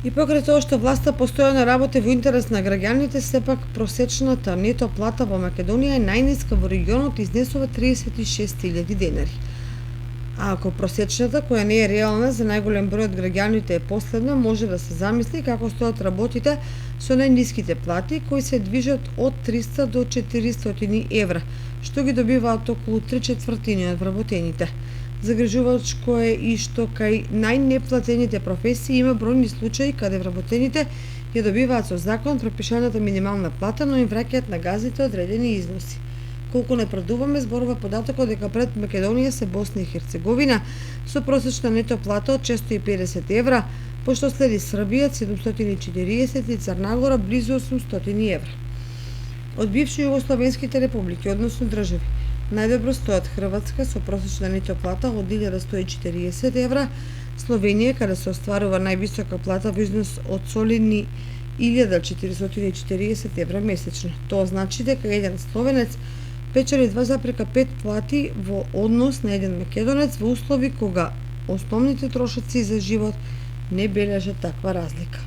И покрај тоа што власта постојано работи во интерес на граѓаните, сепак просечната нето плата во Македонија е најниска во регионот и изнесува 36.000 денари. А ако просечната, која не е реална за најголем број од граѓаните, е последна, може да се замисли како стојат работите со најниските плати, кои се движат од 300 до 400 евра, што ги добиваат околу 3/4 од вработените. Загрижувачко е и што кај најнеплатените професии има бројни случаи каде вработените ја добиваат со закон пропишаната минимална плата, но им враќаат на газите одредени износи. Колку не продуваме, зборува податокот дека пред Македонија се Босна и Херцеговина со просечна нето плата од 650 евра, пошто следи Србија 740 и Црна Гора близу 800 евра. Од бивши југословенските републики, односно држави, најдобро стојат Хрватска со просечна нето плата од 1140 евра, Словенија, каде се остварува највисока плата во износ од солидни 1440 евра месечно. Тоа значи дека еден словенец печели 2,5 плати во однос на еден македонец во услови кога основните трошоци за живот не бележат таква разлика.